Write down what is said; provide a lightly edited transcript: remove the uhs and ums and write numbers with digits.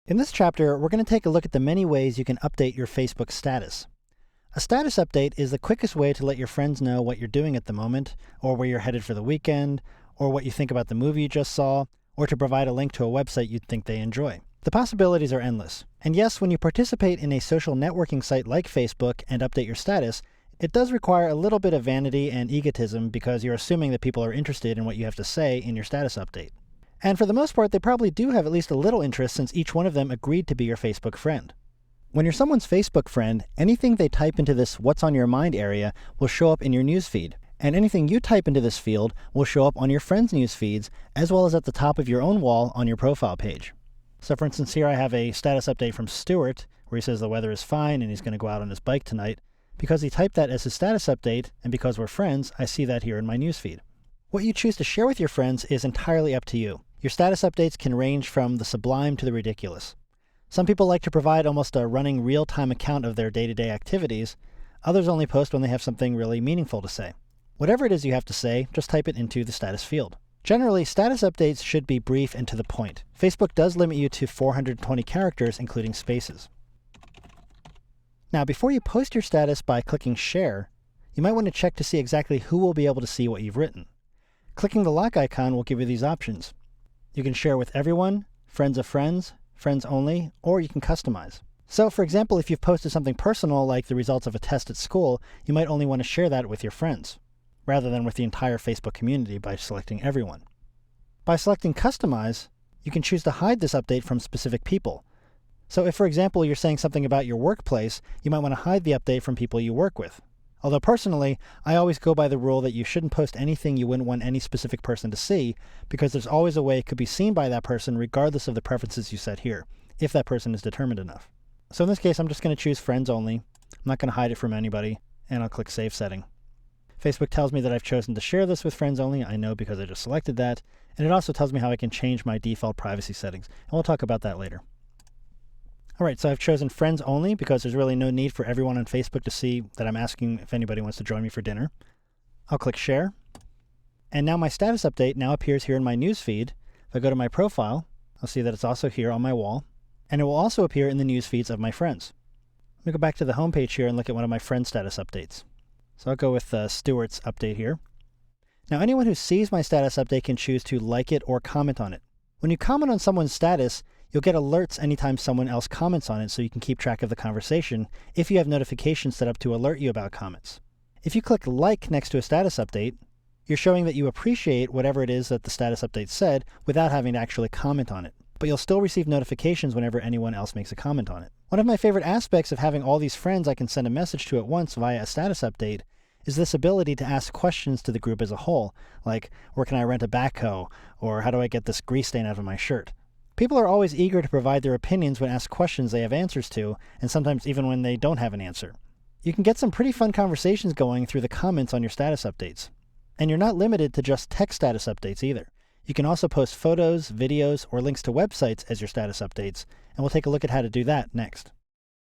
In this chapter, we're going to take a look at the many ways you can update your Facebook status. A status update is the quickest way to let your friends know what you're doing at the moment, or where you're headed for the weekend, or what you think about the movie you just saw, or to provide a link to a website you'd think they enjoy. The possibilities are endless. And yes, when you participate in a social networking site like Facebook and update your status, it does require a little bit of vanity and egotism because you're assuming that people are interested in what you have to say in your status update. And for the most part, they probably do have at least a little interest since each one of them agreed to be your Facebook friend. When you're someone's Facebook friend, anything they type into this What's on Your Mind area will show up in your newsfeed. And anything you type into this field will show up on your friends' news feeds, as well as at the top of your own wall on your profile page. So for instance, here I have a status update from Stuart, where he says the weather is fine and he's going to go out on his bike tonight. Because he typed that as his status update, and because we're friends, I see that here in my newsfeed. What you choose to share with your friends is entirely up to you. Your status updates can range from the sublime to the ridiculous. Some people like to provide almost a running real-time account of their day-to-day activities. Others only post when they have something really meaningful to say. Whatever it is you have to say, just type it into the status field. Generally, status updates should be brief and to the point. Facebook does limit you to 420 characters, including spaces. Now, before you post your status by clicking Share, you might want to check to see exactly who will be able to see what you've written. Clicking the lock icon will give you these options. You can share with everyone, friends of friends, friends only, or you can customize. So, for example, if you've posted something personal like the results of a test at school, you might only want to share that with your friends, rather than with the entire Facebook community by selecting everyone. By selecting Customize, you can choose to hide this update from specific people. So if, for example, you're saying something about your workplace, you might want to hide the update from people you work with. Although personally, I always go by the rule that you shouldn't post anything you wouldn't want any specific person to see, because there's always a way it could be seen by that person regardless of the preferences you set here, if that person is determined enough. So in this case, I'm just going to choose friends only. I'm not going to hide it from anybody, and I'll click Save Setting. Facebook tells me that I've chosen to share this with friends only. I know because I just selected that. And it also tells me how I can change my default privacy settings. And we'll talk about that later. All right, so I've chosen friends only because there's really no need for everyone on Facebook to see that I'm asking if anybody wants to join me for dinner. I'll click Share. And now my status update now appears here in my news feed. If I go to my profile, I'll see that it's also here on my wall. And it will also appear in the news feeds of my friends. Let me go back to the home page here and look at one of my friends' status updates. So I'll go with Stuart's update here. Now anyone who sees my status update can choose to like it or comment on it. When you comment on someone's status, you'll get alerts anytime someone else comments on it so you can keep track of the conversation if you have notifications set up to alert you about comments. If you click like next to a status update, you're showing that you appreciate whatever it is that the status update said without having to actually comment on it. But you'll still receive notifications whenever anyone else makes a comment on it. One of my favorite aspects of having all these friends I can send a message to at once via a status update is this ability to ask questions to the group as a whole, like, where can I rent a backhoe? Or how do I get this grease stain out of my shirt? People are always eager to provide their opinions when asked questions they have answers to, and sometimes even when they don't have an answer. You can get some pretty fun conversations going through the comments on your status updates. And you're not limited to just text status updates either. You can also post photos, videos, or links to websites as your status updates, and we'll take a look at how to do that next.